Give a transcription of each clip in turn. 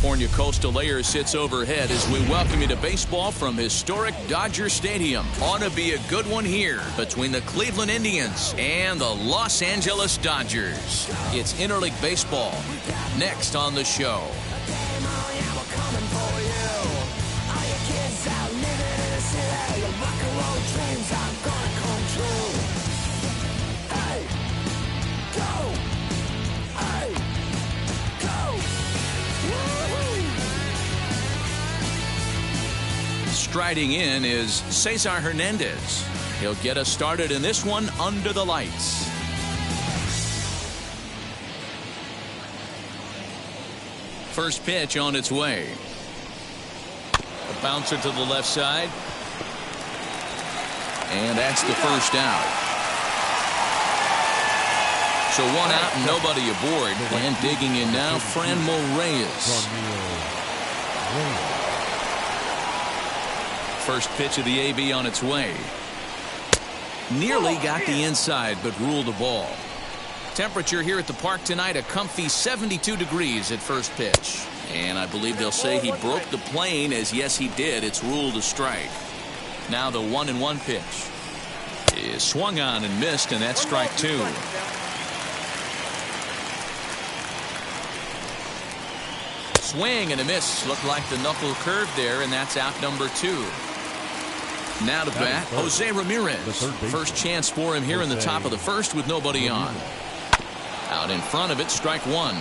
California coastal air sits overhead as we welcome you to baseball from historic Dodger Stadium. Ought to be a good one here between the Cleveland Indians and the Los Angeles Dodgers. It's interleague baseball next on the show. Striding in is Cesar Hernandez. He'll get us started in this one under the lights. First pitch on its way. A bouncer to the left side. And that's the first out. So one out and nobody aboard. And digging in now, Franmil Reyes. First pitch of the AB on its way. Nearly got the inside, but ruled the ball. Temperature here at the park tonight, a comfy 72 degrees at first pitch. And I believe they'll say he broke the plane, as yes he did. It's ruled a strike. Now the 1-1 pitch is swung on and missed, and that's strike two. Swing and a miss. Looked like the knuckle curve there, and that's out number two. Now to bat, Jose Ramirez. First chance for him here in the top of the first with nobody on. Out in front of it, strike one.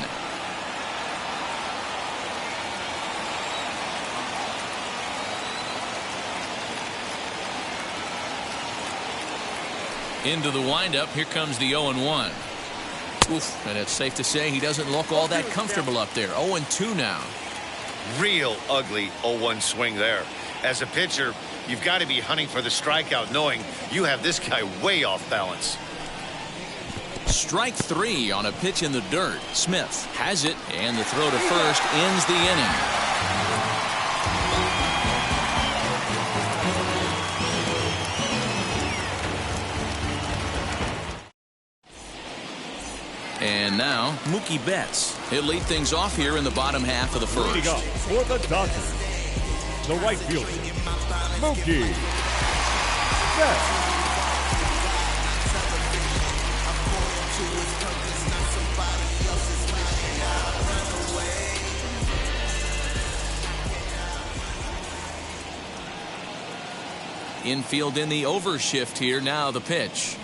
Into the windup, here comes the 0-1. Oof, and it's safe to say he doesn't look all that comfortable up there. 0-2 now. Real ugly 0-1 swing there. As a pitcher, you've got to be hunting for the strikeout, knowing you have this guy way off balance. Strike three on a pitch in the dirt. Smith has it, and the throw to first ends the inning. And now, Mookie Betts. He'll lead things off here in the bottom half of the first. Leading up for the Dodgers, the right fielder, Mookie Betts. Infield in the overshift here. Now the pitch.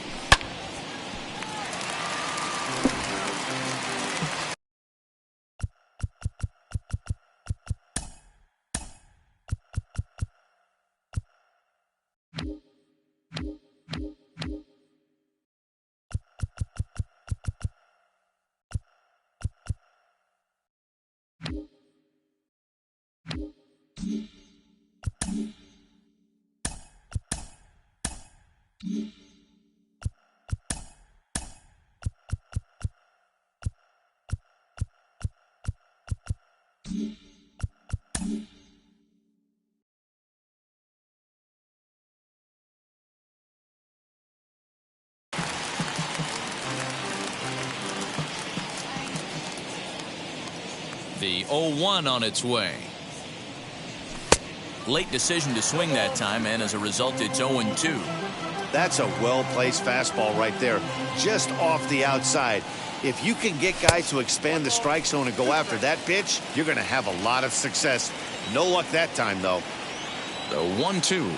The 0-1 on its way. Late decision to swing that time, and as a result, it's 0-2. That's a well-placed fastball right there, just off the outside. If you can get guys to expand the strike zone and go after that pitch, you're going to have a lot of success. No luck that time, though. The 1-2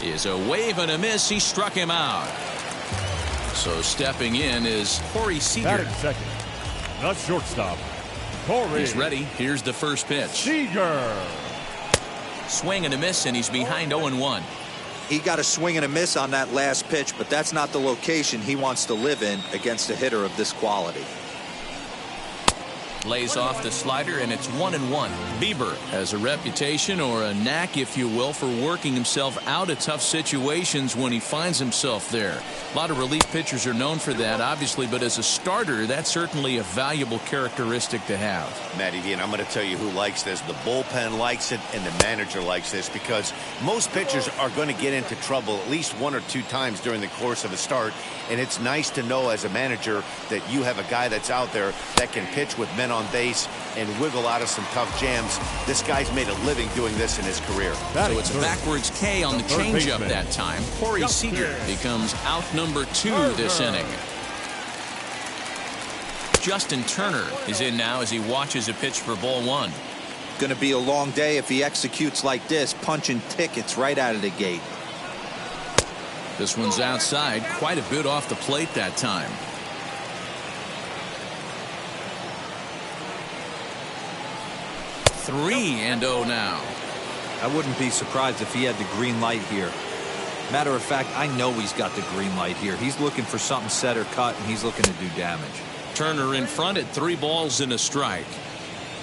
is a wave and a miss. He struck him out. So stepping in is Corey Seager. Batting second, the shortstop, Corey. He's ready. Here's the first pitch. Seager. Swing and a miss, and he's behind 0-1. He got a swing and a miss on that last pitch, but that's not the location he wants to live in against a hitter of this quality. Lays off the slider, and it's 1-1. Bieber has a reputation, or a knack, if you will, for working himself out of tough situations when he finds himself there. A lot of relief pitchers are known for that, obviously, but as a starter, that's certainly a valuable characteristic to have. Matty V, and I'm going to tell you who likes this. The bullpen likes it, and the manager likes this, because most pitchers are going to get into trouble at least one or two times during the course of a start, and it's nice to know as a manager that you have a guy that's out there that can pitch with men men on base and wiggle out of some tough jams. This guy's made a living doing this in his career. So it's a backwards K on the changeup that time. Corey Seager becomes out number 2 this inning. Justin Turner is in now as he watches a pitch for ball 1. Going to be a long day if he executes like this, punching tickets right out of the gate. This one's outside, quite a bit off the plate that time. Three and 0 now. I wouldn't be surprised if he had the green light here. Matter of fact, I know he's got the green light here. He's looking for something set or cut, and he's looking to do damage. Turner in front at 3 balls and a strike.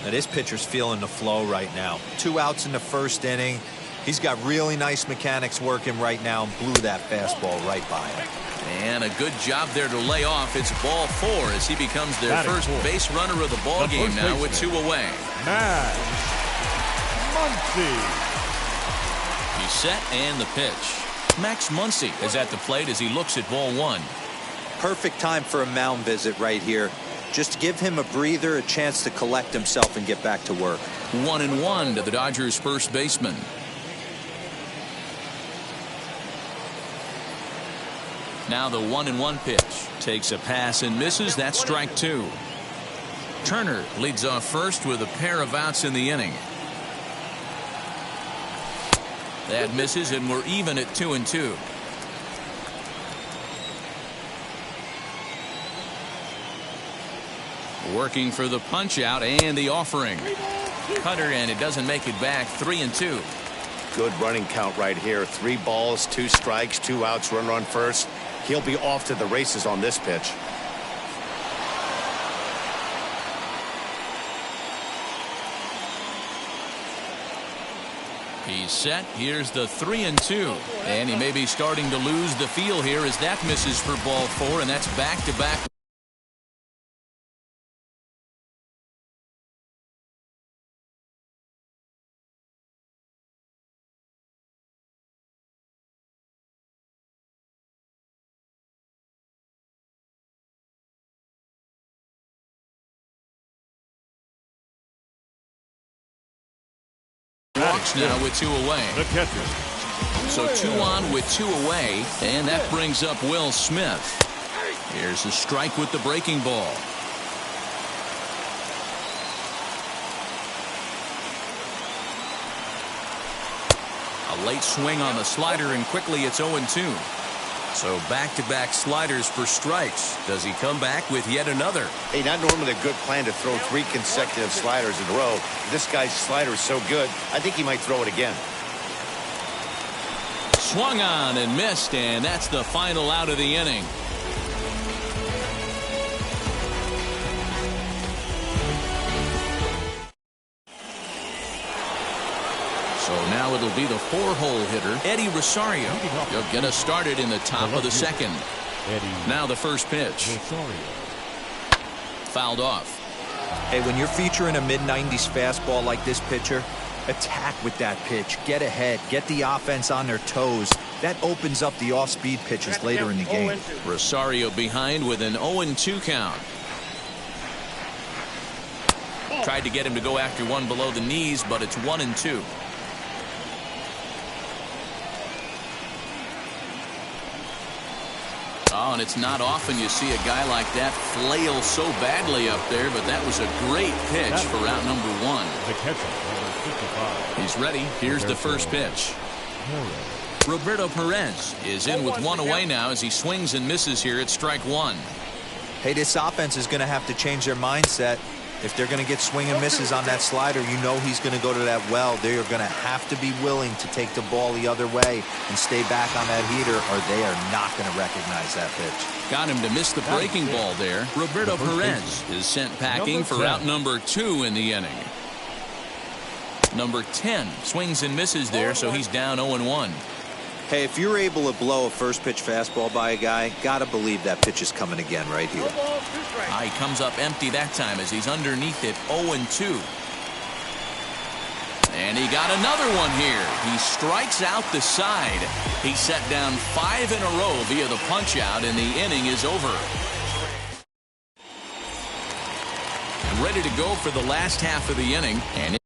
Now this pitcher's feeling the flow right now. 2 outs in the first inning. He's got really nice mechanics working right now and blew that fastball right by him. And a good job there to lay off. It's ball 4 as he becomes their first base runner of the ball game now with 2 away. He's set and the pitch. Max Muncy is at the plate as he looks at ball 1. Perfect time for a mound visit right here. Just give him a breather, a chance to collect himself and get back to work. 1-1 to the Dodgers first baseman. Now the 1-1 pitch. Takes a pass and misses. That's strike 2. Turner leads off first with a pair of outs in the inning. That misses, and we're even at 2-2. Working for the punch out and the offering. Cutter, and it doesn't make it back. 3-2. Good running count right here. 3 balls, 2 strikes, 2 outs, runner on first. He'll be off to the races on this pitch. He's set. Here's the 3-2. And he may be starting to lose the feel here as that misses for ball 4, and that's back-to-back. Now with 2 away. The catcher. So 2 on with 2 away, and that brings up Will Smith. Here's a strike with the breaking ball. A late swing on the slider, and quickly it's 0-2. So back-to-back sliders for strikes. Does he come back with yet another? Hey, not normally a good plan to throw 3 consecutive sliders in a row. This guy's slider is so good, I think he might throw it again. Swung on and missed, and that's the final out of the inning. So now it'll be the 4-hole hitter, Eddie Rosario. He'll get us started in the top of the second. Now the first pitch. Fouled off. Hey, when you're featuring a mid-90s fastball like this pitcher, attack with that pitch. Get ahead. Get the offense on their toes. That opens up the off-speed pitches later in the game. Rosario behind with an 0-2 count. Tried to get him to go after one below the knees, but it's 1-2. Oh, and it's not often you see a guy like that flail so badly up there, but that was a great pitch for out number 1. The catcher, number 55. He's ready. Here's the first pitch. Roberto Perez is in with 1 away now as he swings and misses here at strike 1. Hey, this offense is going to have to change their mindset. If they're going to get swing and misses on that slider, you know he's going to go to that well. They are going to have to be willing to take the ball the other way and stay back on that heater, or they are not going to recognize that pitch. Got him to miss the breaking ball there. Roberto Perez is sent packing for out number 2 in the inning. Number 10 swings and misses there, so he's down 0-1. Hey, if you're able to blow a first pitch fastball by a guy, got to believe that pitch is coming again right here. He comes up empty that time as he's underneath it, 0-2. And he got another one here. He strikes out the side. He set down 5 in a row via the punch out, and the inning is over. ready to go for the last half of the inning. And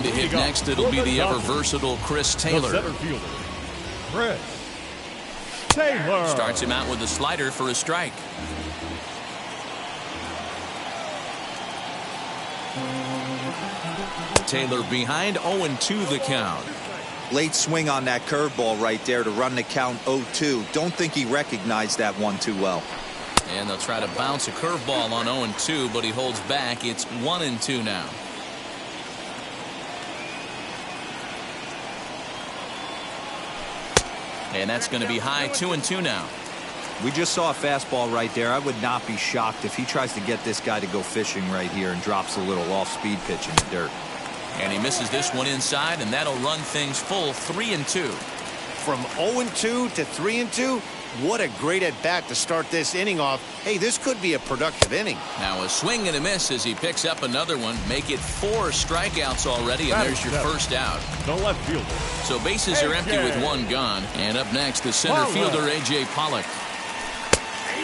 to hit next, it'll be the ever-versatile Chris Taylor. The center fielder, Chris Taylor. Starts him out with a slider for a strike. Taylor behind, 0-2 the count. Late swing on that curveball right there to run the count 0-2. Don't think he recognized that one too well. And they'll try to bounce a curveball on 0-2, but he holds back. It's 1-2 now. And that's going to be high, 2-2 now. We just saw a fastball right there. I would not be shocked if he tries to get this guy to go fishing right here and drops a little off-speed pitch in the dirt. And he misses this one inside, and that'll run things full, 3-2. From 0-2 to 3-2, what a great at-bat to start this inning off. Hey, this could be a productive inning. Now a swing and a miss as he picks up another one. Make it 4 strikeouts already, and there's your first out. The left fielder. So bases are empty with one gone. And up next, the center fielder, A.J. Pollock.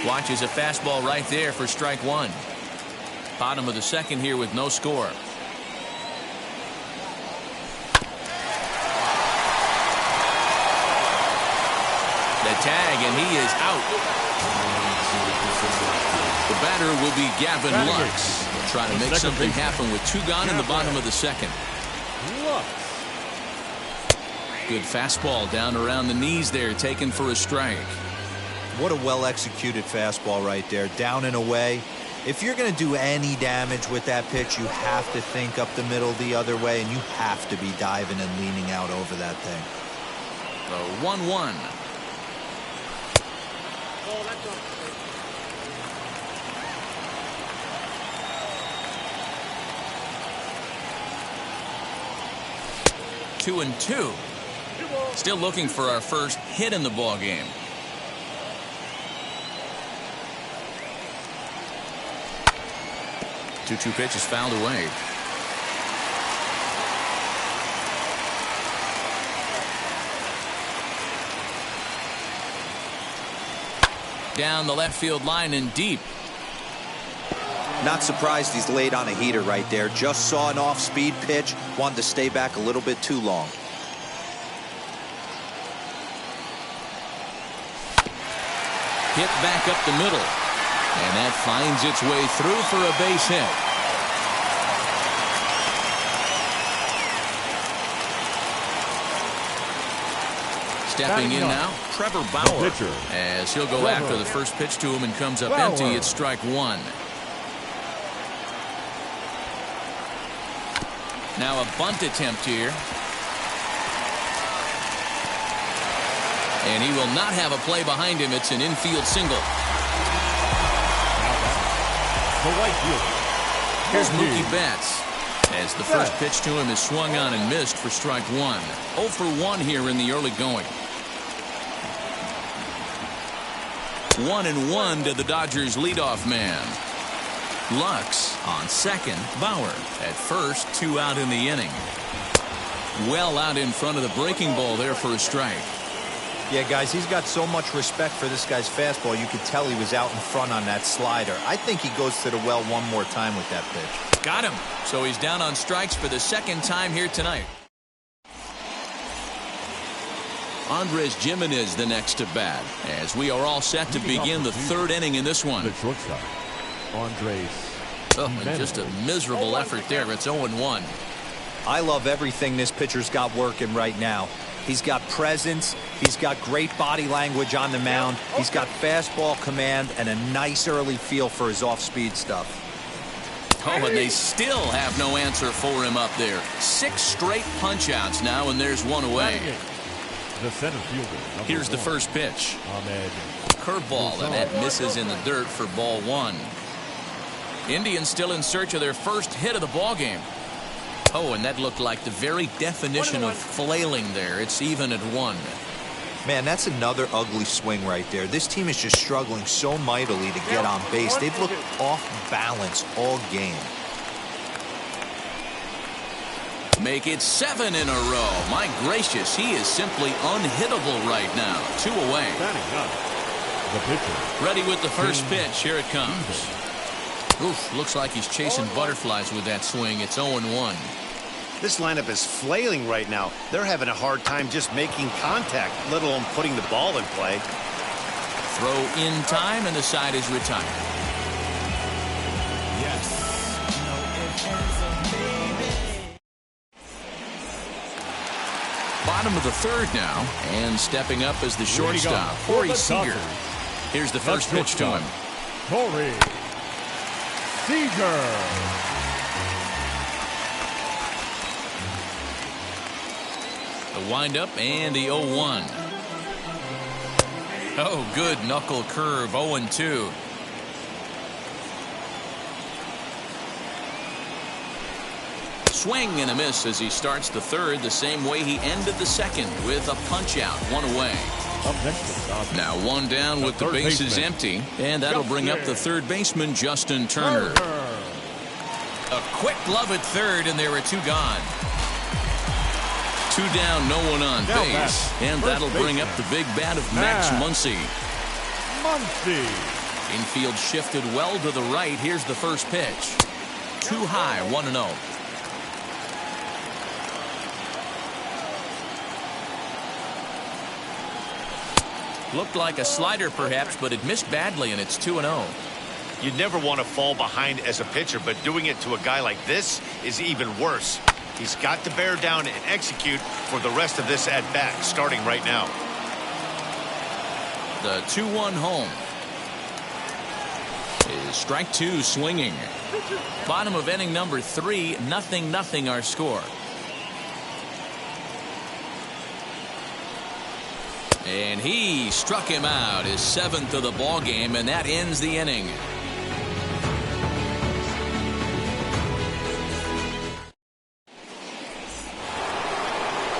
Watches a fastball right there for strike one. Bottom of the second here with no score. The tag, and he is out. The batter will be Gavin Lux. Trying to make something happen with 2 gone in the bottom of the second. Good fastball down around the knees there, taken for a strike. What a well-executed fastball right there, down and away. If you're going to do any damage with that pitch, you have to think up the middle the other way, and you have to be diving and leaning out over that thing. The 1-1. Two and two. Still looking for our first hit in the ball game. Two pitch is fouled away. Down the left field line and deep. Not surprised he's laid on a heater right there. Just saw an off-speed pitch. Wanted to stay back a little bit too long. Hit back up the middle. And that finds its way through for a base hit. Stepping in now, Trevor Bauer, as he'll go after the first pitch to him and comes up empty. It's strike one. Now a bunt attempt here. And he will not have a play behind him. It's an infield single. The right fielder. Here's Mookie Betts, as the first pitch to him is swung on and missed for strike one. 0 for 1 here in the early going. 1-1 to the Dodgers leadoff man. Lux on second, Bauer at first, 2 out in the inning. Well out in front of the breaking ball there for a strike. Yeah, guys, he's got so much respect for this guy's fastball. You could tell he was out in front on that slider. I think he goes to the well one more time with that pitch. Got him. So he's down on strikes for the second time here tonight. Andres Gimenez the next to bat, as we are all set to begin the third inning in this one. The shortstop, Andres Oh, and just a miserable effort there. It's 0-1. I love everything this pitcher's got working right now. He's got presence. He's got great body language on the mound. He's got fastball command and a nice early feel for his off-speed stuff. Oh, and they still have no answer for him up there. 6 straight punch-outs now, and there's one away. The center fielder. Here's the first pitch. Ahmed. Curveball, and that misses in the dirt for ball 1. Indians still in search of their first hit of the ball game. Oh, and that looked like the very definition of flailing there. It's even at 1. Man, that's another ugly swing right there. This team is just struggling so mightily to get on base. They've looked off balance all game. Make it 7 in a row. My gracious, he is simply unhittable right now. 2 away. Standing up, the pitcher. Ready with the first pitch. Here it comes. Oof, looks like he's chasing butterflies with that swing. It's 0-1. This lineup is flailing right now. They're having a hard time just making contact, let alone putting the ball in play. Throw in time, and the side is retired. Bottom of the third now, and stepping up as the shortstop, Corey Seager. Here's the first pitch to him. Corey Seager. The windup and the 0-1. Oh, good knuckle curve, 0-2. Swing and a miss as he starts the third the same way he ended the second with a punch out, 1 away. Up next, now 1 down with the bases empty, and that'll bring up the third baseman, Justin Turner. A quick glove at third, and there are 2 gone. 2 down, no one on base, and that'll bring up the big bat of Max Muncy. Infield shifted well to the right. Here's the first pitch. Too high, 1-0. Looked like a slider perhaps, but it missed badly, and it's 2-0. You'd never want to fall behind as a pitcher, but doing it to a guy like this is even worse. He's got to bear down and execute for the rest of this at-bat, starting right now. The 2-1 home. Is strike 2 swinging. Bottom of inning number 3, 0-0 our score. And he struck him out, his 7th of the ball game, and that ends the inning.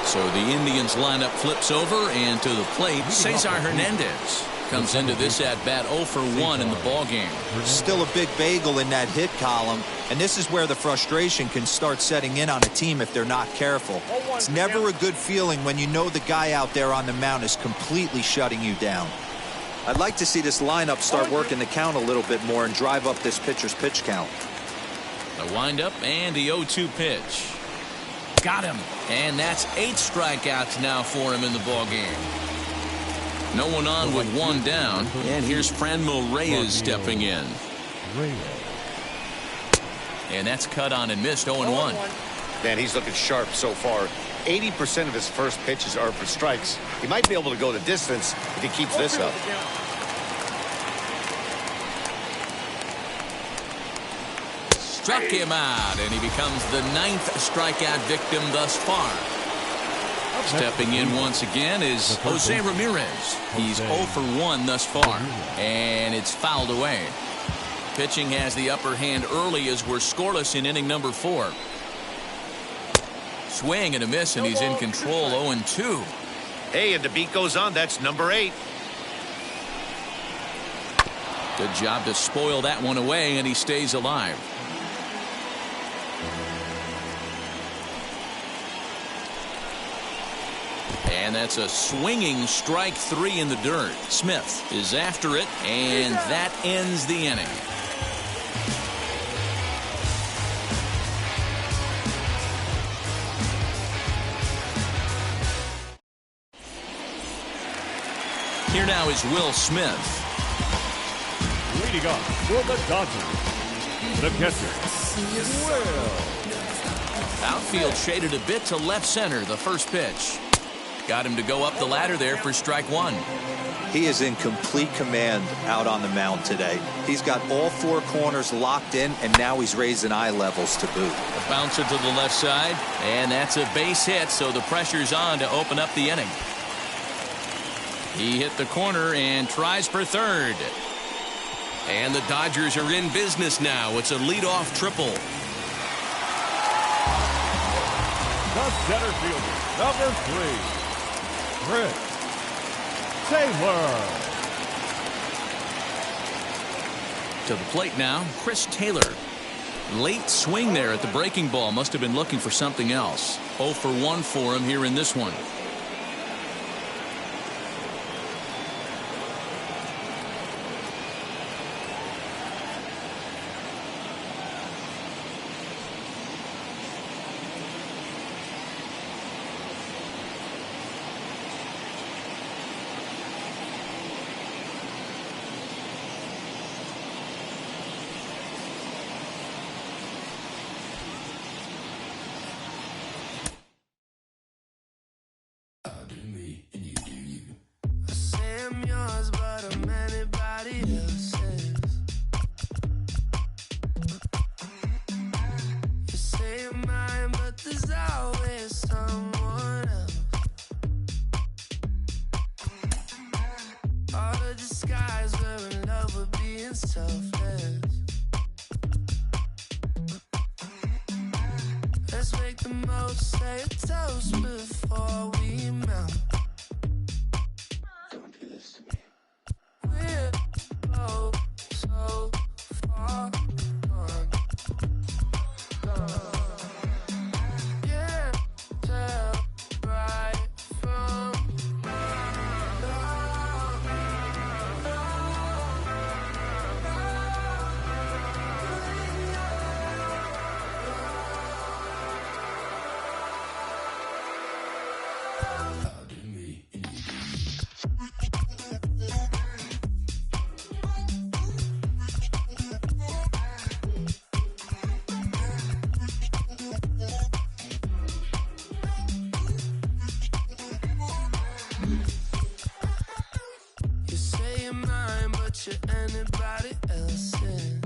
So the Indians lineup flips over, and to the plate, Cesar Hernandez comes into this at-bat 0 for 1 in the ball game. Still a big bagel in that hit column, and this is where the frustration can start setting in on a team if they're not careful. It's never a good feeling when you know the guy out there on the mound is completely shutting you down. I'd like to see this lineup start working the count a little bit more and drive up this pitcher's pitch count. The windup and the 0-2 pitch. Got him, and that's 8 strikeouts now for him in the ball game. No one on with 1 down, and here's Franmil Reyes stepping in. And that's cut on and missed, 0-1. Man, he's looking sharp so far. 80% of his first pitches are for strikes. He might be able to go the distance if he keeps this up. Struck him out, and he becomes the 9th strikeout victim thus far. Stepping in once again is Jose Ramirez. He's 0 for 1 thus far, and it's fouled away. Pitching has the upper hand early as we're scoreless in inning number 4. Swing and a miss, and he's in control, 0-2. Hey, and the beat goes on. That's number 8. Good job to spoil that one away, and he stays alive. And that's a swinging strike 3 in the dirt. Smith is after it, and that ends the inning. Here now is Will Smith. Leading up for the Dodgers, The catcher, Will. Outfield shaded a bit to left center the first pitch. Got him to go up the ladder there for strike one. He is in complete command out on the mound today. He's got all four corners locked in, and now he's raising eye levels to boot. A bouncer to the left side, and that's a base hit, so the pressure's on to open up the inning. He hit the corner and tries for third. And the Dodgers are in business now. It's a leadoff triple. The center fielder, number 3, Chris Taylor. To the plate now, Chris Taylor. Late swing there at the breaking ball. Must have been looking for something else. 0 for 1 for him here in this one. Let's make the most, say a toast before we melt. We're both so far gone. Can't tell right from you say you're mine, but you're anybody else's.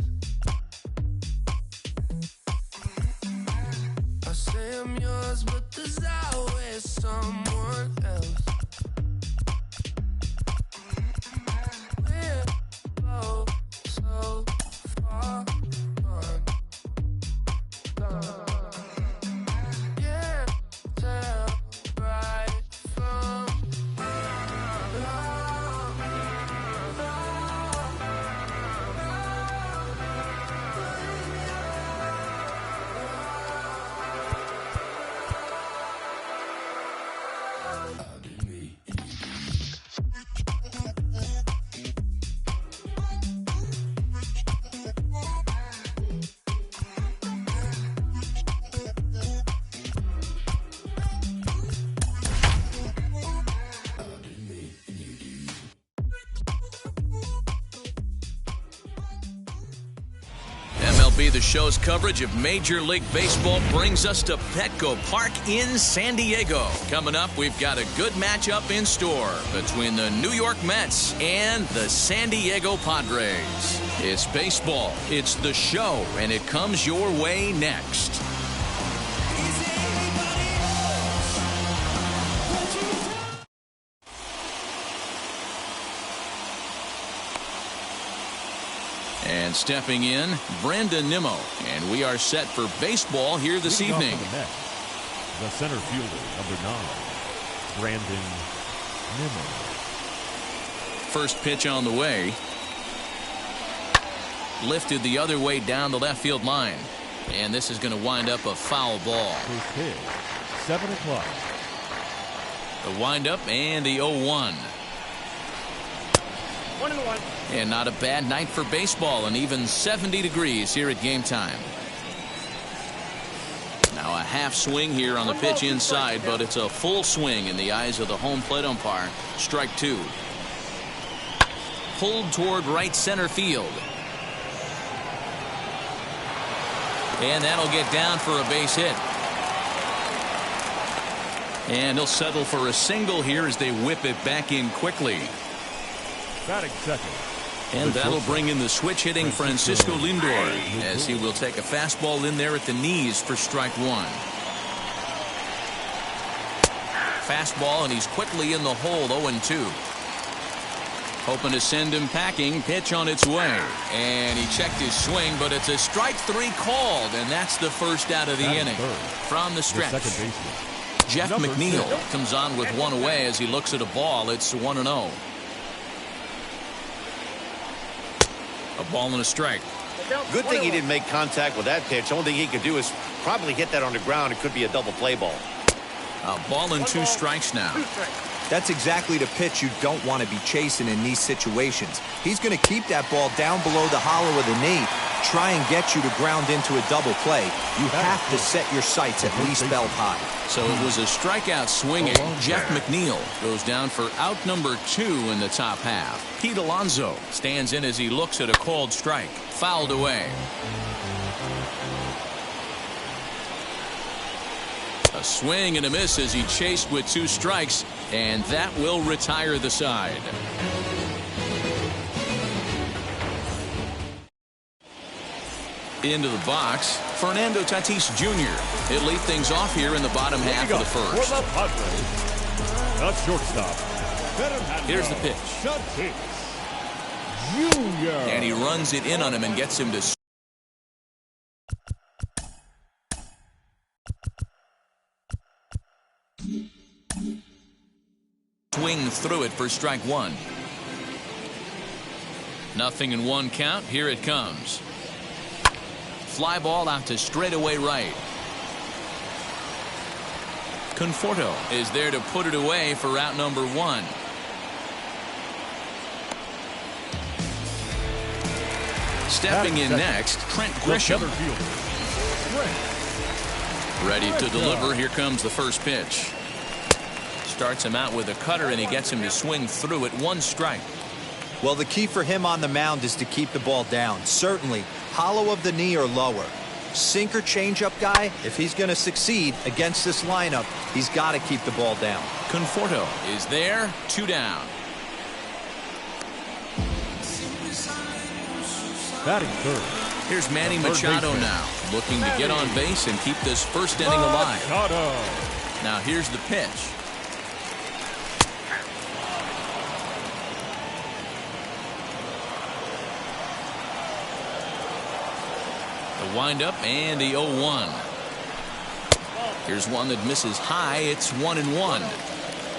I say I'm yours, but there's always someone else. We're both so far gone. Can't tell right from MLB The Show's coverage of Major League Baseball brings us to Petco Park in San Diego. Coming up, we've got a good matchup in store between the New York Mets and the San Diego Padres. It's baseball, it's The Show, and it comes your way next. And stepping in, Brandon Nimmo. And we are set for baseball here this evening. Off the Mets, the center fielder, number 9, Brandon Nimmo. First pitch on the way. Lifted the other way down the left field line. And this is going to wind up a foul ball. First pitch, 7 o'clock. The windup and the 0-1. 1-1. And not a bad night for baseball, and even 70 degrees here at game time. Now a half swing here on the pitch inside, but it's a full swing in the eyes of the home plate umpire. Strike 2. Pulled toward right center field. And that'll get down for a base hit. And he'll settle for a single here as they whip it back in quickly. Batting second. And that'll bring in the switch hitting Francisco Lindor as he will take a fastball in there at the knees for strike one. Fastball, and he's quickly in the hole, 0-2. Hoping to send him packing. Pitch on its way. And he checked his swing, but it's a strike three called, and that's the first out of the inning. From the stretch, Jeff McNeil comes on with one away as he looks at a ball. It's 1-0. A ball and a strike. Good thing he didn't make contact with that pitch. Only thing he could do is probably hit that on the ground. It could be a double play ball. A ball and 2 strikes now. That's exactly the pitch you don't want to be chasing in these situations. He's going to keep that ball down below the hollow of the knee, try and get you to ground into a double play. You have to set your sights at least belt high. So it was a strikeout swinging. Jeff McNeil goes down for out number 2 in the top half. Pete Alonso stands in as he looks at a called strike. Fouled away. A swing and a miss as he chased with 2 strikes, and that will retire the side. Into the box, Fernando Tatis Jr. He'll lead things off here in the bottom half of the first. For the Padres, the shortstop. Here's the pitch. Tatis Jr. And he runs it in on him and gets him to swing through it for strike one. 0-1 count. Here it comes. Fly ball out to straightaway right. Conforto is there to put it away for out number 1. Stepping in next, Trent Grisham. Ready to deliver. Here comes the first pitch. Starts him out with a cutter, and he gets him to swing through it. 1 strike. Well, the key for him on the mound is to keep the ball down. Certainly, hollow of the knee or lower. Sinker changeup guy, if he's going to succeed against this lineup, he's got to keep the ball down. Conforto is there. 2 down. Batting third. Here's Manny Machado now, looking to get on base and keep this first inning alive. Now here's the pitch. The windup and the 0-1. Here's one that misses high. It's 1-1.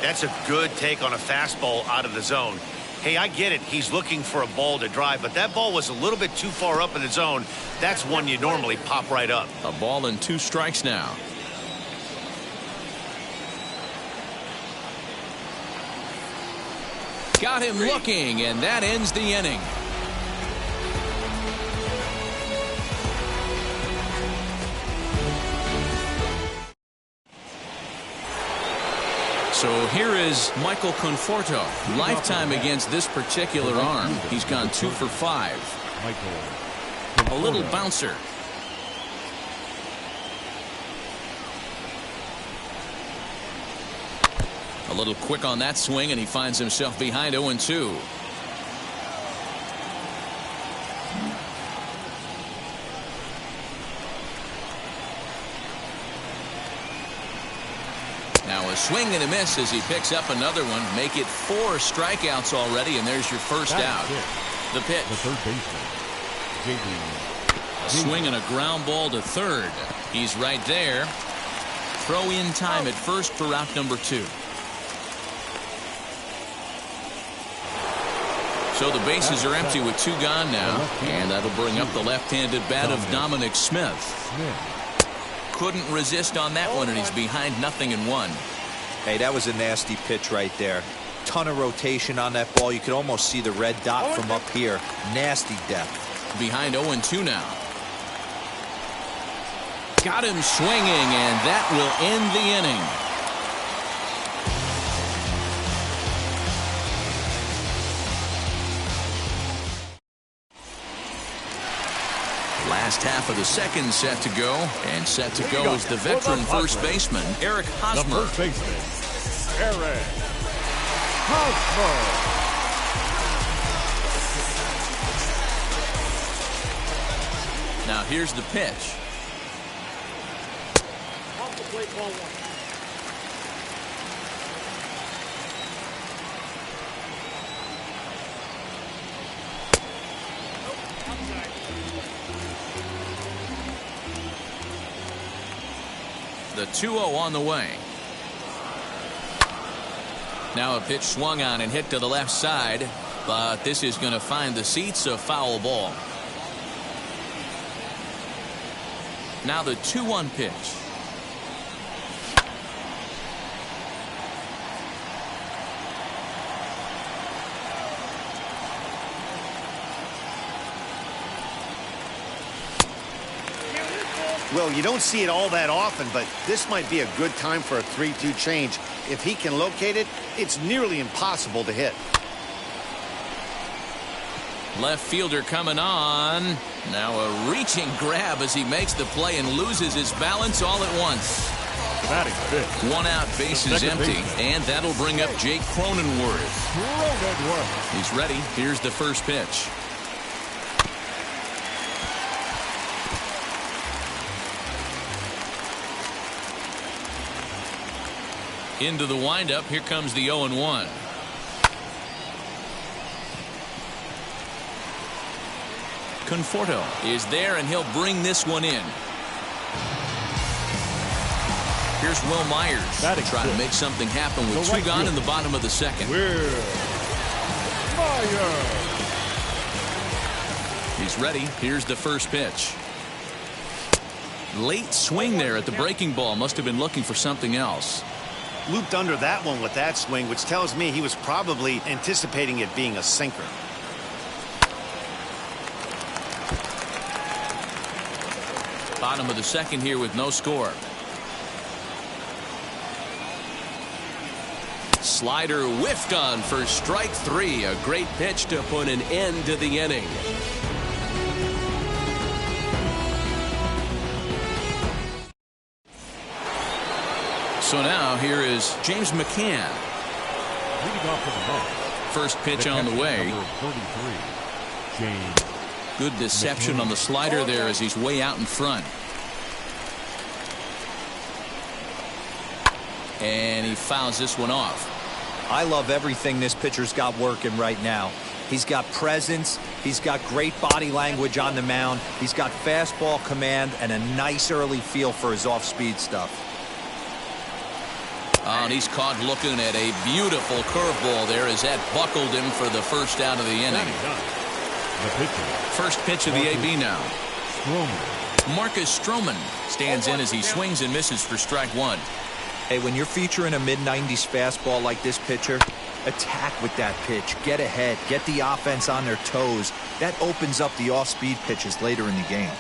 That's a good take on a fastball out of the zone. Hey, I get it. He's looking for a ball to drive, but that ball was a little bit too far up in the zone. That's one you normally pop right up. A ball and 2 strikes now. Got him looking, and that ends the inning. So here is Michael Conforto. Lifetime against this particular arm. He's gone 2 for 5. A little bouncer. A little quick on that swing, and he finds himself behind 0-2. Now a swing and a miss as he picks up another one. Make it 4 strikeouts already, and there's your first out. The pitch. The third baseman, J.D. A swing and a ground ball to third. He's right there. Throw in time at first for out number 2. So the bases are empty with 2 gone now, and that'll bring up the left-handed bat of Dominic Smith. Couldn't resist on that one, and he's behind 0-1. Hey, that was a nasty pitch right there. Ton of rotation on that ball. You could almost see the red dot from up here. Nasty depth. Behind 0-2 now. Got him swinging, and that will end the inning. Last half of the second set to go. And set to go is the veteran first baseman, Eric The Hosmer. first baseman, Eric Hosmer. Now here's the pitch. The 2-0 on the way. Now a pitch swung on and hit to the left side, but this is going to find the seats, a foul ball. Now the 2-1 pitch. Well, you don't see it all that often, but this might be a good time for a 3-2 change. If he can locate it, it's nearly impossible to hit. Left fielder coming on. Now a reaching grab as he makes the play and loses his balance all at once. Batting fifth. One out, bases empty, and that'll bring up Jake Cronenworth. He's ready. Here's the first pitch. Into the windup. Here comes the 0-1. Conforto is there, and he'll bring this one in. Here's Will Myers trying to make something happen with two gone in the bottom of the second. Will Myers. He's ready. Here's the first pitch. Late swing there at the breaking ball. Must have been looking for something else. Looped under that one with that swing, which tells me he was probably anticipating it being a sinker. Bottom of the second here with no score. Slider whiffed on for strike three. A great pitch to put an end to the inning. So now here is James McCann. Leading off for the moment. First pitch on the way. Number 33, James. Good deception on the slider there as he's way out in front. And he fouls this one off. I love everything this pitcher's got working right now. He's got presence. He's got great body language on the mound. He's got fastball command and a nice early feel for his off-speed stuff. Oh, and he's caught looking at a beautiful curveball there as that buckled him for the first out of the inning. The pitcher. First pitch of the AB now. Stroman. Marcus Stroman stands in as he swings and misses for strike one. Hey, when you're featuring a mid-90s fastball like this pitcher, attack with that pitch. Get ahead. Get the offense on their toes. That opens up the off-speed pitches later in the game.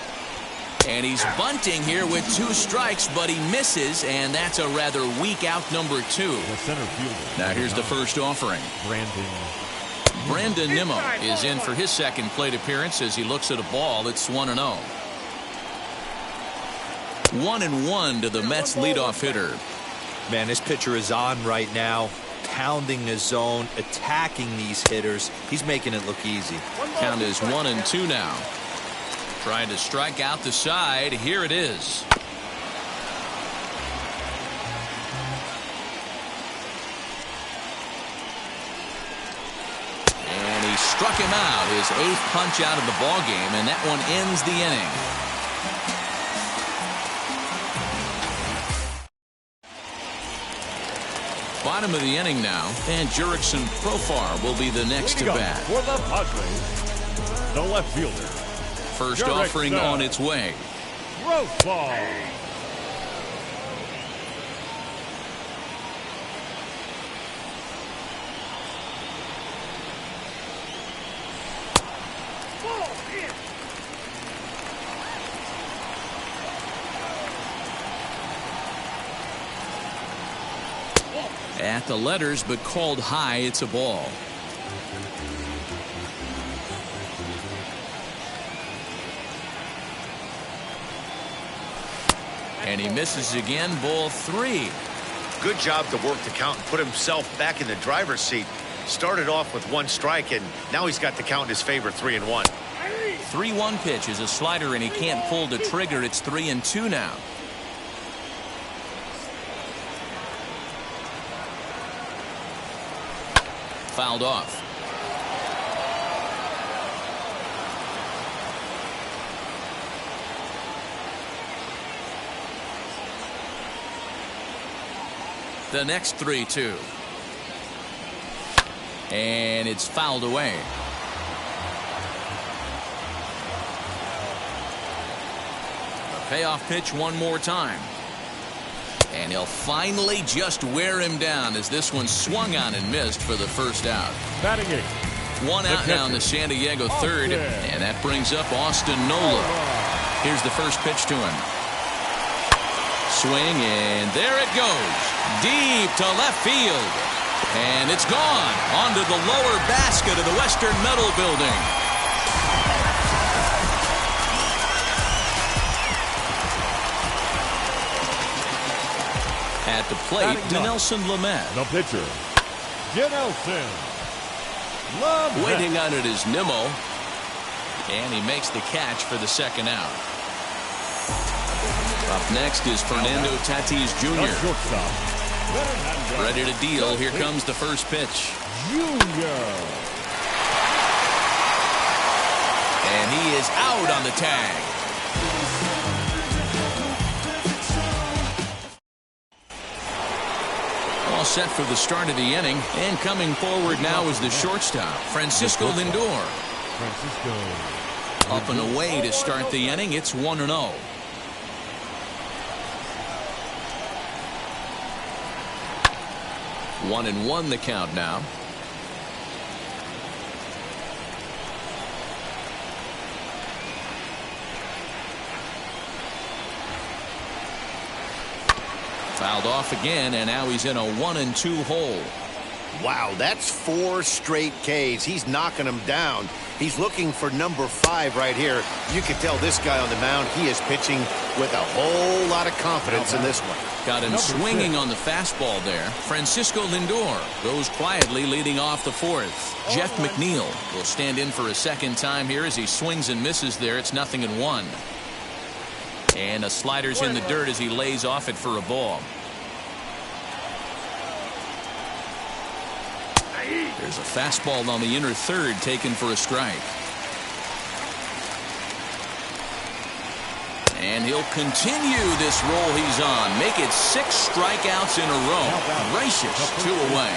And he's bunting here with two strikes, but he misses, and that's a rather weak out number two. The center fielder. Now here's the first offering. Brandon Nimmo is in for his second plate appearance as he looks at a ball that's 1-0. 1-1 to the Mets leadoff hitter. Man, this pitcher is on right now, pounding the zone, attacking these hitters. He's making it look easy. Count is 1-2 now. Trying to strike out the side. Here it is. And he struck him out. His 8th punch out of the ball game, and that one ends the inning. Bottom of the inning now, and Jurickson Profar will be the next to bat. For the Padres, the left fielder. First offering on its way. Profar. At the letters, but called high. It's a ball. And he misses again, ball 3. Good job to work the count and put himself back in the driver's seat. Started off with 1 strike, and now he's got the count in his favor, 3-1. 3-1 pitch is a slider, and he can't pull the trigger. It's 3-2 now. Fouled off. The next 3-2. And it's fouled away. A payoff pitch one more time. And he'll finally just wear him down as this one swung on and missed for the first out. Batting 8. 1 out now in the San Diego third. And that brings up Austin Nola. Here's the first pitch to him. Swing, and there it goes. Deep to left field. And it's gone onto the lower basket of the Western Metal Building. At the plate, Dinelson Lamet. The pitcher, Dinelson Lamet. Waiting on it is Nimmo. And he makes the catch for the second out. Up next is Fernando Tatis Jr. Ready to deal. Here comes the first pitch. Junior. And he is out on the tag. All set for the start of the inning. And coming forward now is the shortstop, Francisco Lindor. Up and away to start the inning. It's 1-0. 1-1 the count now. Fouled off again, and now he's in a 1-2 hole. Wow, that's 4 straight Ks. He's knocking them down. He's looking for number 5 right here. You can tell this guy on the mound, he is pitching with a whole lot of confidence in this one. Got him swinging on the fastball there. Francisco Lindor goes quietly leading off the 4th. Jeff McNeil will stand in for a second time here as he swings and misses there. It's 0-1. And a slider's in the dirt as he lays off it for a ball. There's a fastball on the inner third taken for a strike. And he'll continue this roll he's on. Make it 6 strikeouts in a row. Gracious, 2 away.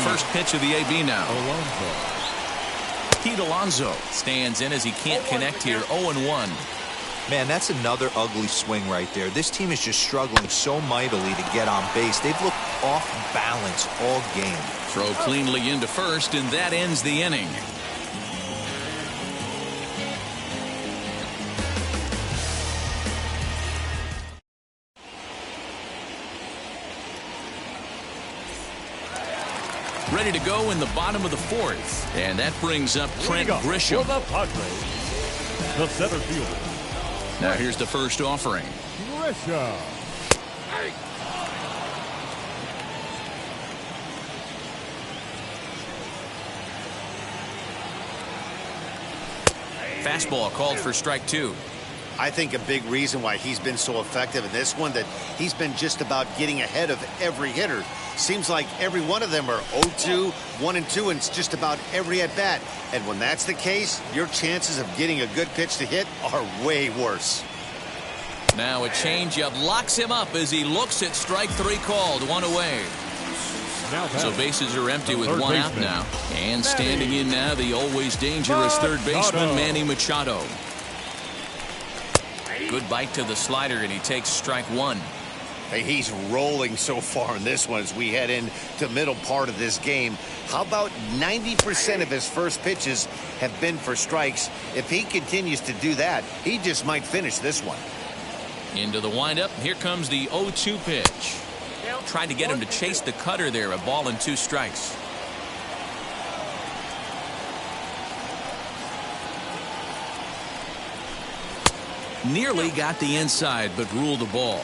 First pitch of the AB now. Pete Alonso stands in as he can't connect here. 0-1. Man, that's another ugly swing right there. This team is just struggling so mightily to get on base. They've looked off balance all game. Throw cleanly into first, and that ends the inning. Ready to go in the bottom of the 4th. And that brings up Trent Grisham. For the Padres, the center fielder. Now here's the first offering. Grisham. Fastball called for strike 2. I think a big reason why he's been so effective in this one, that he's been just about getting ahead of every hitter. Seems like every one of them are 0-2, 1-2, and it's just about every at-bat. And when that's the case, your chances of getting a good pitch to hit are way worse. Now a changeup locks him up as he looks at strike 3 called. 1 away. So bases are empty with 1 out now. And standing in now, the always dangerous third baseman, Manny Machado. Good bite to the slider, and he takes strike 1. Hey, he's rolling so far in this one as we head into middle part of this game. How about 90% of his first pitches have been for strikes? If he continues to do that, he just might finish this one. Into the windup. Here comes the 0-2 pitch. Tried to get him to chase the cutter there. A ball and 2 strikes. Nearly got the inside, but ruled the ball.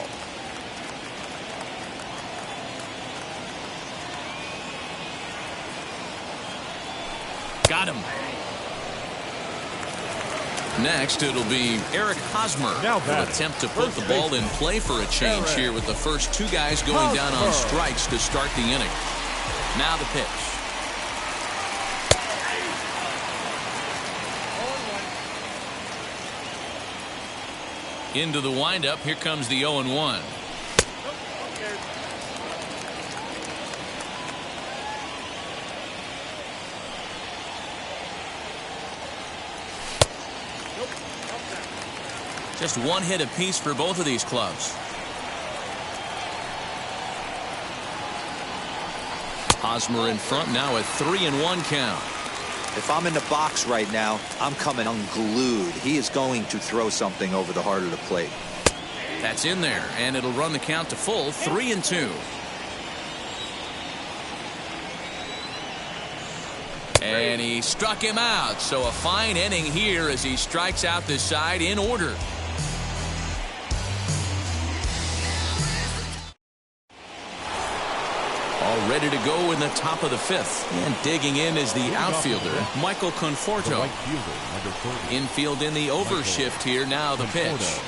Got him. Next, it'll be Eric Hosmer. Now will attempt to put the ball in play for a change here with the first two guys going down on strikes to start the inning. Now the pitch. Into the windup. Here comes the 0-1. Just one hit apiece for both of these clubs. Hosmer in front now, a 3-1 count. If I'm in the box right now, I'm coming unglued. He is going to throw something over the heart of the plate. That's in there, and it'll run the count to full, 3-2. And he struck him out, so a fine inning here as he strikes out this side in order. All ready to go in the top of the fifth. And digging in is the outfielder, Michael Conforto. Infield in the overshift here. Now the pitch.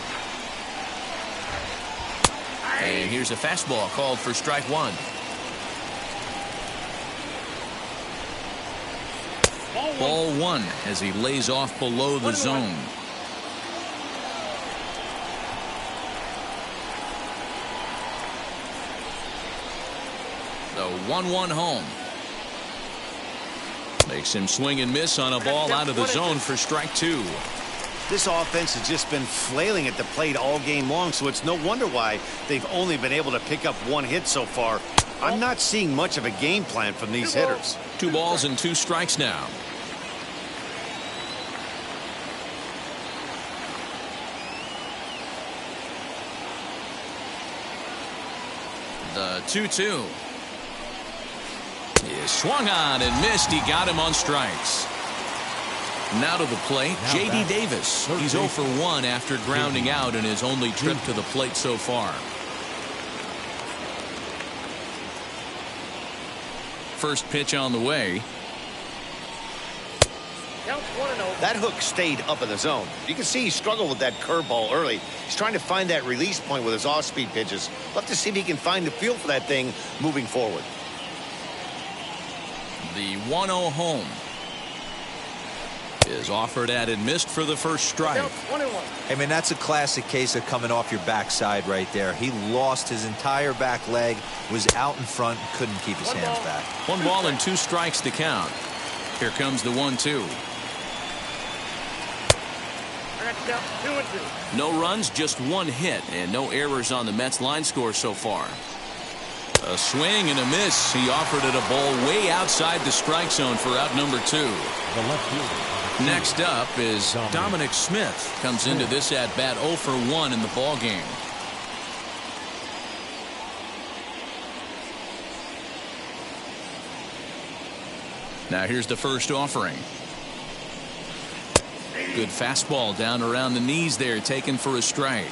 And here's a fastball called for strike one. Ball one as he lays off below the zone. The 1-1 home. Makes him swing and miss on a ball out of the zone for strike two. This offense has just been flailing at the plate all game long, so it's no wonder why they've only been able to pick up one hit so far. I'm not seeing much of a game plan from these hitters. 2 balls and 2 strikes now. The 2-2. He swung on and missed. He got him on strikes. Now to the plate, J.D. Davis. He's 0 for 1 after grounding out in his only trip to the plate so far. First pitch on the way. That hook stayed up in the zone. You can see he struggled with that curveball early. He's trying to find that release point with his off-speed pitches. Love to see if he can find the feel for that thing moving forward. The 1-0 home is offered at and missed for the first strike. Hey, man, that's a classic case of coming off your backside right there. He lost his entire back leg, was out in front, and couldn't keep his hands back. 1 ball and 2 strikes to count. Here comes the 1-2. No runs, just 1 hit, and no errors on the Mets line score so far. A swing and a miss. He offered it a ball way outside the strike zone for out number 2. Next up is Dominic Smith. Comes into this at bat 0 for 1 in the ball game. Now here's the first offering. Good fastball down around the knees there, taken for a strike.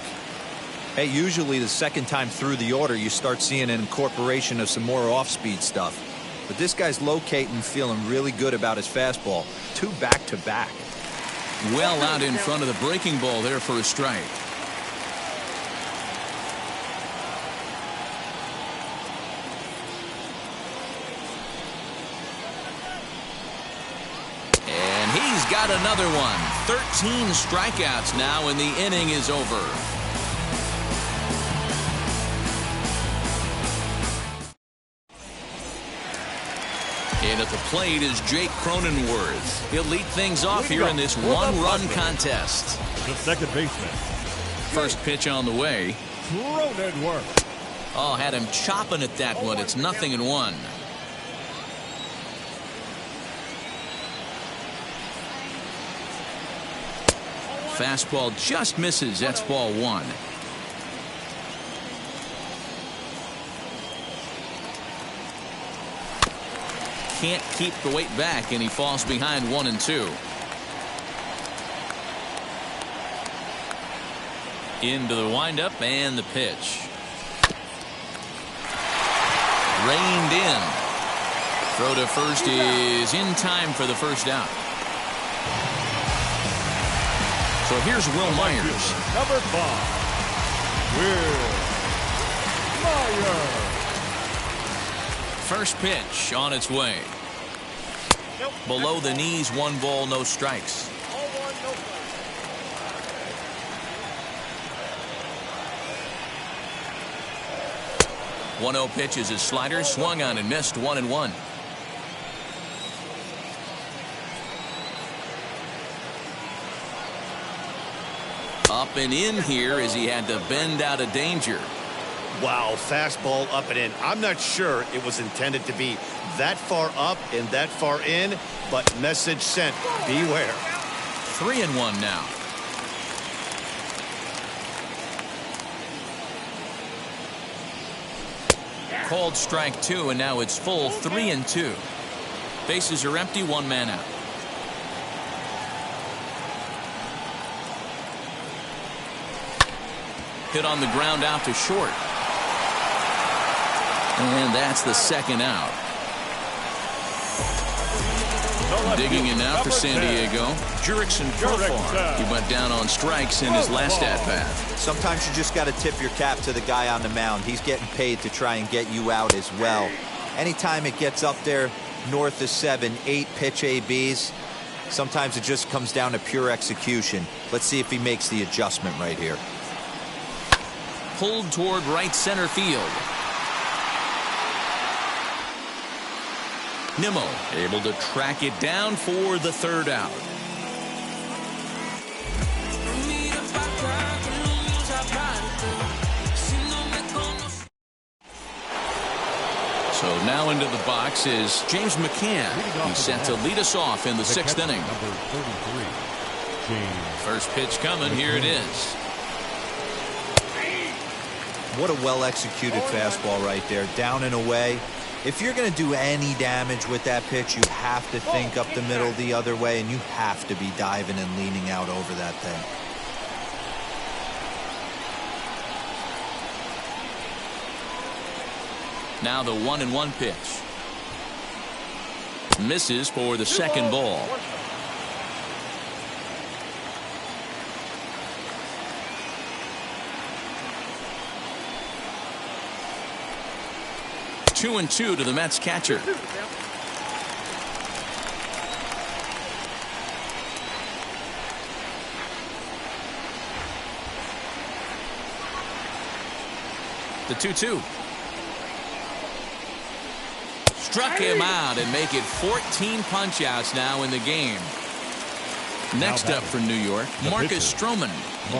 Hey, usually the second time through the order you start seeing an incorporation of some more off-speed stuff. But this guy's locating, feeling really good about his fastball. 2 back-to-back. Well out in front of the breaking ball there for a strike. And he's got another one. 13 strikeouts now, and the inning is over. And at the plate is Jake Cronenworth. He'll lead things off here in this 1-run contest. The second baseman. First pitch on the way. Cronenworth. Oh, had him chopping at that one. It's 0-1. Fastball just misses. That's ball 1. Can't keep the weight back, and he falls behind 1 and 2. Into the windup and the pitch. Reined in. Throw to first is in time for the first out. So here's Will Myers. Number 5, Will Myers. First pitch on its way. Below the knees, 1 ball, no strikes. 1-0 pitch is his slider, swung on and missed, 1-1. Up and in here as he had to bend out of danger. Wow, fastball up and in. I'm not sure it was intended to be that far up and that far in, but message sent. Beware. 3-1 now. Called strike 2, and now it's full 3-2. Bases are empty, 1 man out. Hit on the ground out to short. And that's the second out. Digging in now for San Diego, Jurickson Profar. He went down on strikes in his last at-bat. Sometimes you just got to tip your cap to the guy on the mound. He's getting paid to try and get you out as well. Anytime it gets up there north of 7, 8 pitch ABs, sometimes it just comes down to pure execution. Let's see if he makes the adjustment right here. Pulled toward right center field. Nimmo able to track it down for the third out. So now into the box is James McCann. He's set to lead us off in the 6th inning. Number 33, James. First pitch coming. Here it is. What a well-executed fastball right there. Down and away. If you're going to do any damage with that pitch, you have to think up the middle the other way, and you have to be diving and leaning out over that thing. Now the 1-1 pitch. Misses for the second ball. Two and two to the Mets catcher. The 2-2. Struck him out and make it 14 punch-outs now in the game. Next up for New York, Marcus Stroman.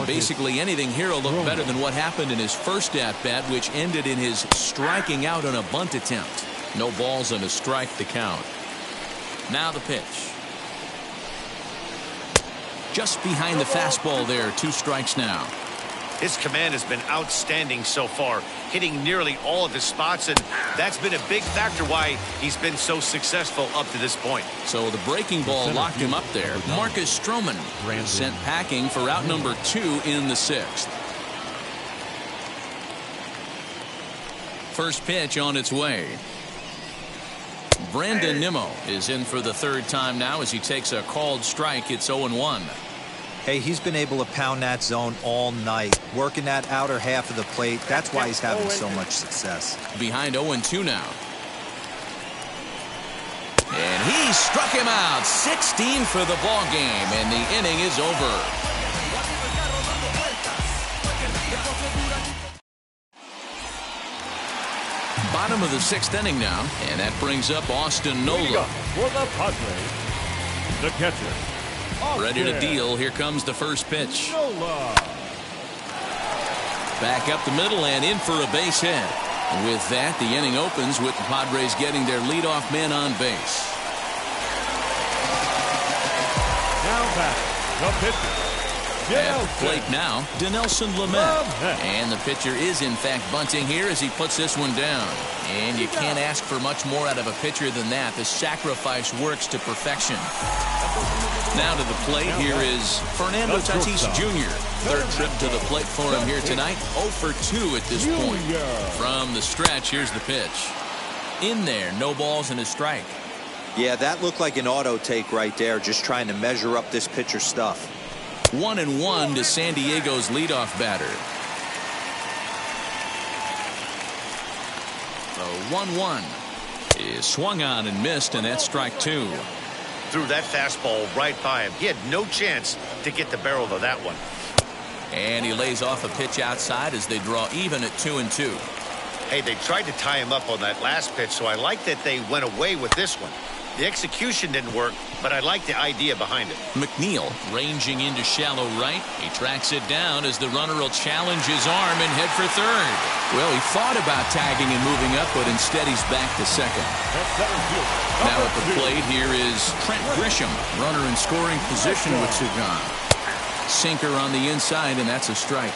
Basically anything here will look better than what happened in his first at-bat, which ended in his striking out on a bunt attempt. No balls and a strike to count. Now the pitch. Just behind the fastball there, 2 strikes now. His command has been outstanding so far, hitting nearly all of his spots, and that's been a big factor why he's been so successful up to this point. So the breaking ball locked him up there. Marcus Stroman sent packing for out number 2 in the 6th. First pitch on its way. Brandon Nimmo is in for the 3rd time now as he takes a called strike. It's 0-1. Hey, he's been able to pound that zone all night, working that outer half of the plate. That's why he's having so much success. Behind 0-2 now. And he struck him out. 16 for the ball game, and the inning is over. Bottom of the 6th inning now, and that brings up Austin Nola. For the Padres, the catcher. Ready to deal. Here comes the first pitch. Nola. Back up the middle and in for a base hit. With that, the inning opens with the Padres getting their leadoff man on base. Now back, the pitcher. At the plate now, Dinelson Lamet. And the pitcher is, in fact, bunting here as he puts this one down. And you can't ask for much more out of a pitcher than that. The sacrifice works to perfection. Now to the plate, here is Fernando Tatis Jr. Third trip to the plate for him here tonight. 0 for 2 at this point. From the stretch, here's the pitch. In there, no balls and a strike. Yeah, that looked like an auto take right there, just trying to measure up this pitcher's stuff. 1-1 to San Diego's leadoff batter. The 1-1 is swung on and missed, and that's strike 2. Threw that fastball right by him. He had no chance to get the barrel of that one. And he lays off a pitch outside as they draw even at 2-2. Hey, they tried to tie him up on that last pitch, so I like that they went away with this one. The execution didn't work, but I like the idea behind it. McNeil ranging into shallow right. He tracks it down as the runner will challenge his arm and head for third. Well, he thought about tagging and moving up, but instead he's back to second. Now at the plate, here is Trent Grisham. Runner in scoring position with Sugan. Sinker on the inside, and that's a strike.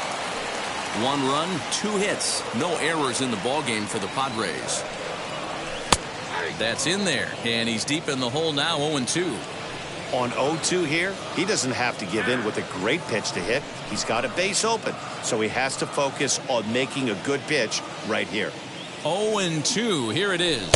1 run, 2 hits. No errors in the ballgame for the Padres. That's in there, and he's deep in the hole now, 0-2. On 0-2 here, he doesn't have to give in with a great pitch to hit. He's got a base open, so he has to focus on making a good pitch right here. 0-2, here it is.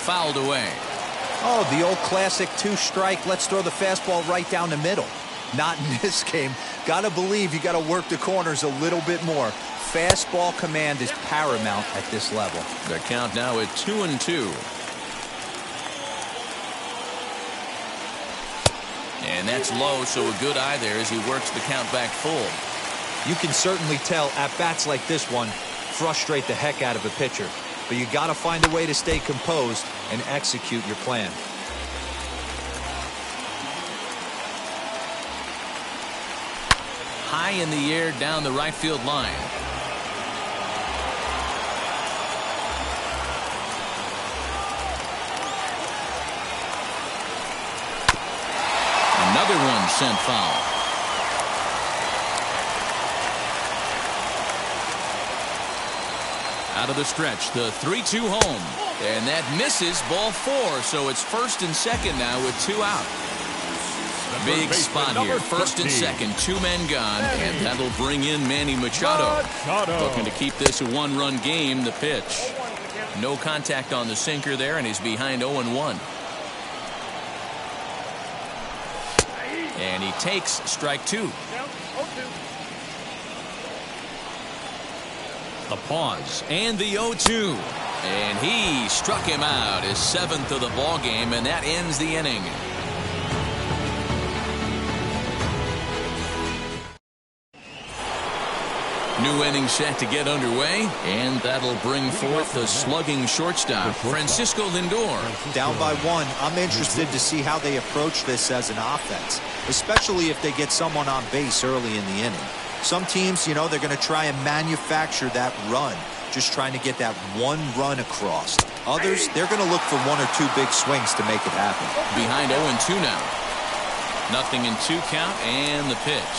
Fouled away. Oh, the old classic 2-strike. Let's throw the fastball right down the middle. Not in this game. Gotta believe you gotta work the corners a little bit more. Fastball command is paramount at this level. The count now at 2-2. And that's low, so a good eye there as he works the count back full. You can certainly tell at-bats like this one frustrate the heck out of a pitcher. But you got to find a way to stay composed and execute your plan. High in the air down the right field line. Another one sent foul. Out of the stretch, the 3-2 home. And that misses, ball 4. So it's first and second now with 2 out. Big spot here. First and second, 2 men gone. And that'll bring in Manny Machado. Looking to keep this a 1-run game. The pitch. No contact on the sinker there, and he's behind 0-1. And he takes strike 2. The pause and the 0-2, and he struck him out, his 7th of the ball game, and that ends the inning. New inning set to get underway, and that'll bring forth the slugging shortstop, Francisco Lindor. Down by 1, I'm interested to see how they approach this as an offense, especially if they get someone on base early in the inning. Some teams, you know, they're going to try and manufacture that run, just trying to get that 1 run across. Others, they're going to look for 1 or 2 big swings to make it happen. Behind 0-2 now. Nothing in 2 count, and the pitch.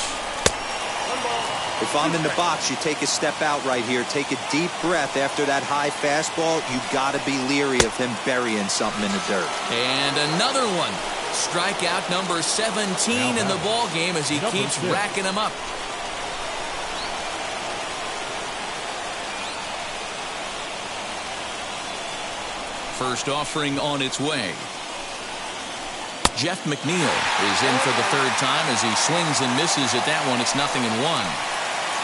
If I'm in the box, you take a step out right here. Take a deep breath after that high fastball. You got to be leery of him burying something in the dirt. And another one. Strikeout number 17 in the ball game as he keeps racking them up. First offering on its way. Jeff McNeil is in for the 3rd time as he swings and misses at that one. It's 0-1.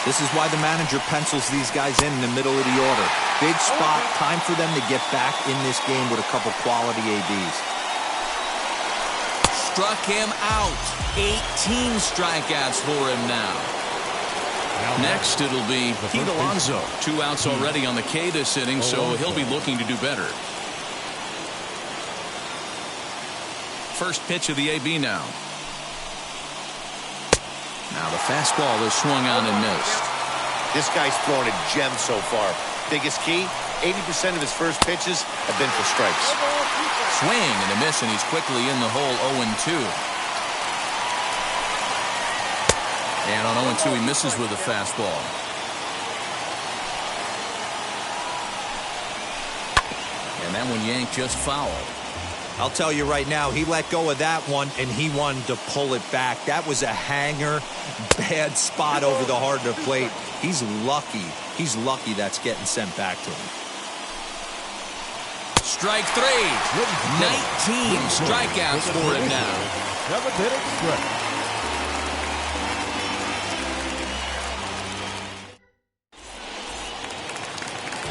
This is why the manager pencils these guys in the middle of the order. Big spot, time for them to get back in this game with a couple quality ABs. Struck him out. 18 strikeouts for him now. Next, it'll be Pete Alonso. 2 outs already on the K this inning, so he'll be looking to do better. First pitch of the AB now. Now the fastball is swung on and missed. This guy's thrown a gem so far. Biggest key, 80% of his first pitches have been for strikes. Swing and a miss, and he's quickly in the hole 0-2. And on 0-2, he misses with a fastball. And that one yanked just foul. I'll tell you right now, he let go of that one, and he wanted to pull it back. That was a hanger, bad spot over the heart of the plate. He's lucky. He's lucky that's getting sent back to him. Strike three. 19 strikeouts for him now. 7-inning stretch.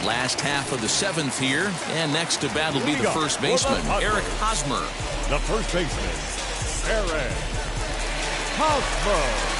Last half of the seventh here, and next to bat will be the first baseman, Eric Hosmer. The first baseman, Eric Hosmer.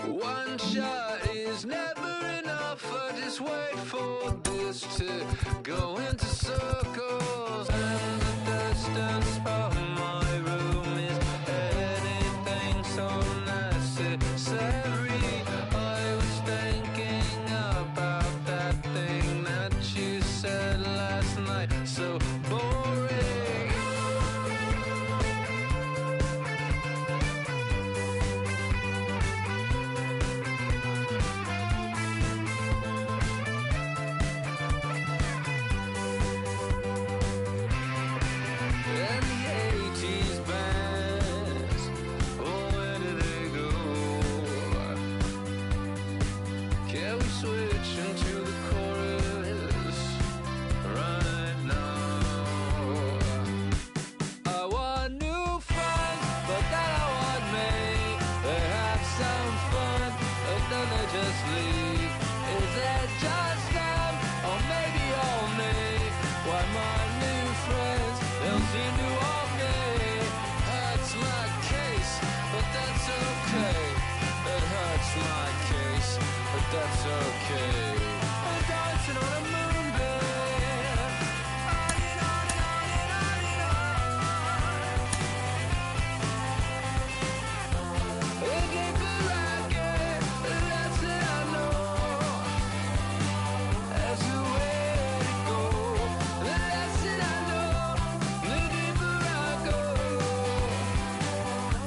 One shot is never enough. I just wait for this to go into circles. And the distance of my room is anything so necessary. I was thinking about that thing that you said last night. So boring. That's okay. I'm dancing on a moonbeam. On and on and on and on and on. The deeper I get, the less that I know. That's the way to go. The less that I know, the deeper I go.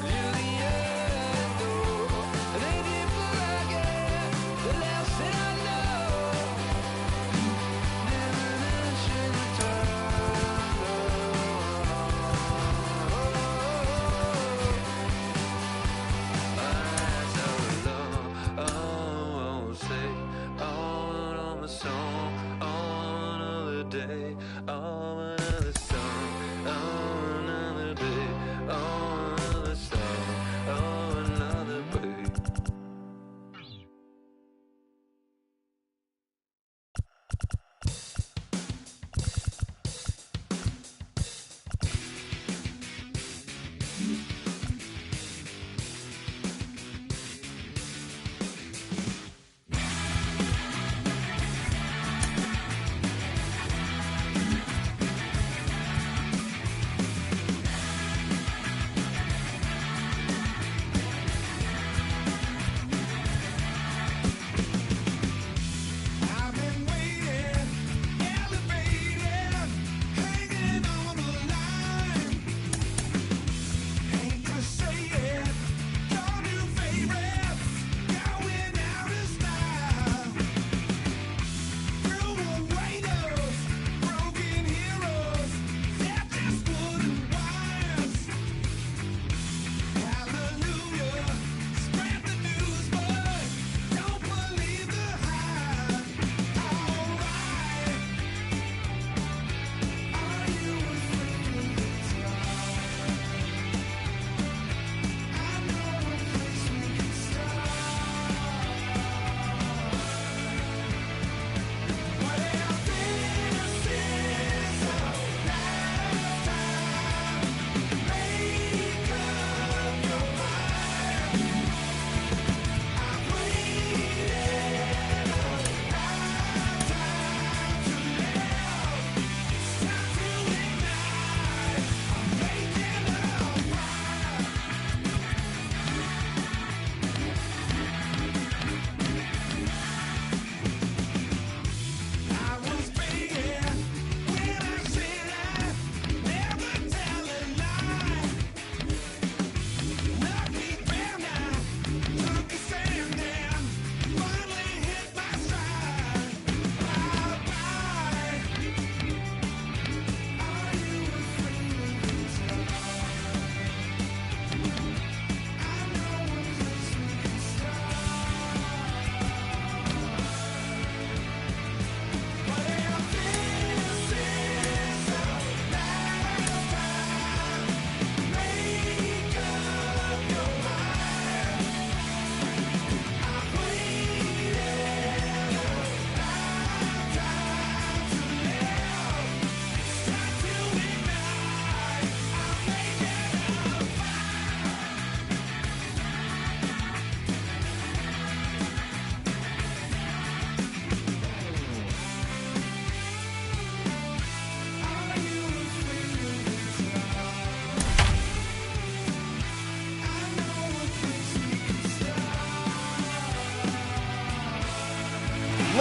To the end, though. The deeper I get, the less that I know. Diminishing return, say on my song, on another day, on another song, on another day, on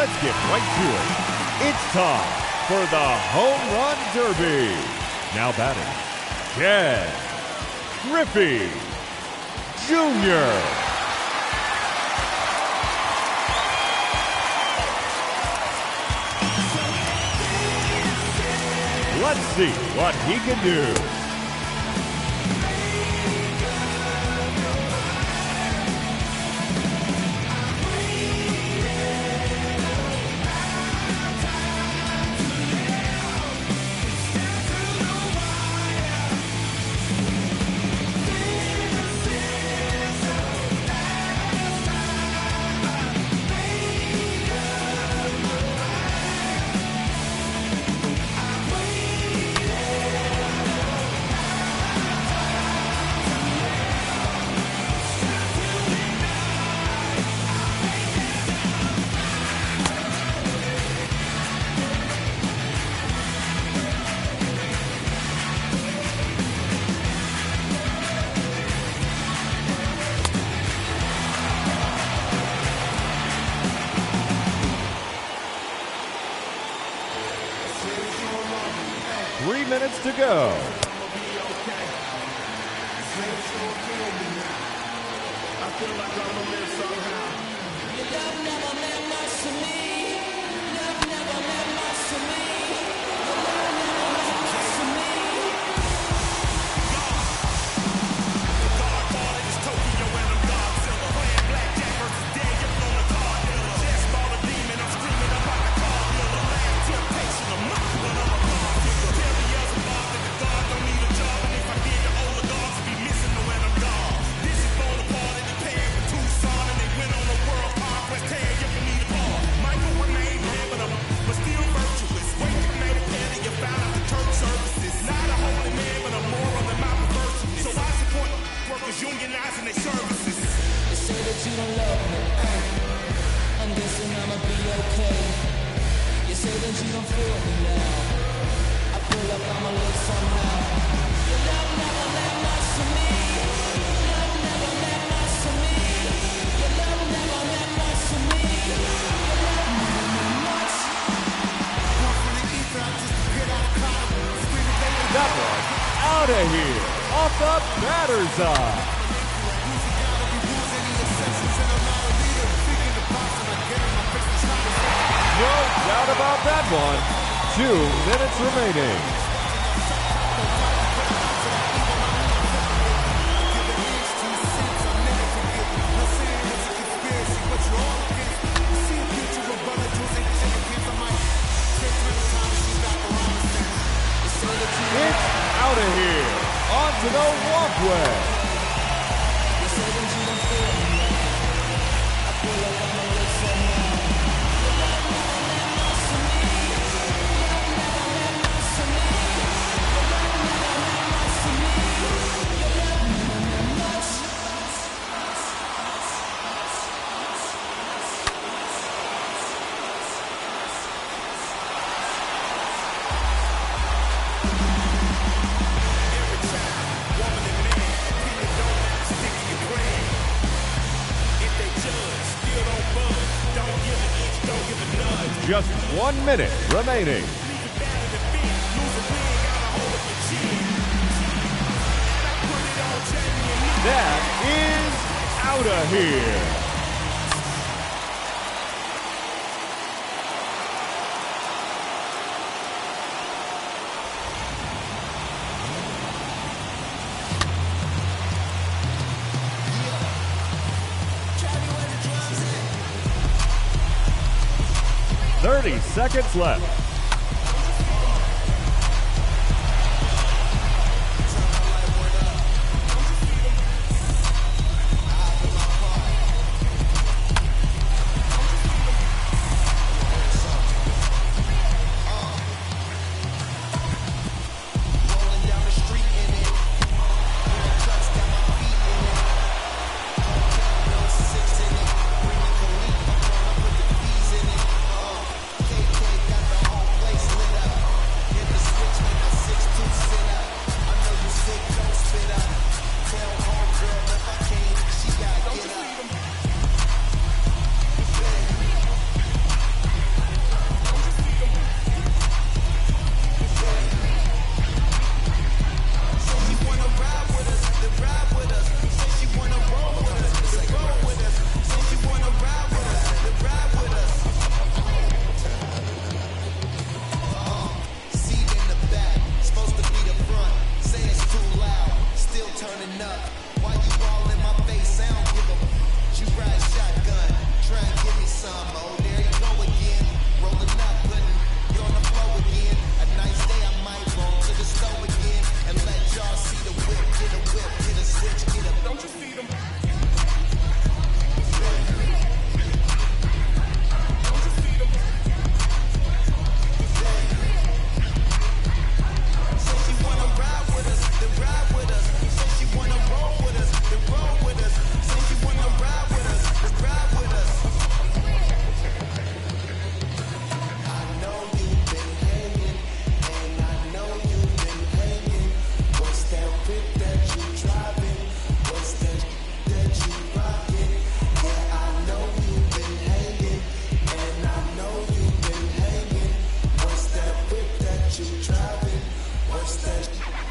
let's get right to it. It's time for the Home Run Derby. Now batting, Ken Griffey Jr. Let's see what he can do. Minutes to go. That one out of here, off the batter's eye. No doubt about that one. 2 minutes remaining. It's out of here, onto the walkway. Just 1 minute remaining. That is out of here. Thirty seconds left.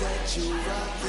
that you rockin'.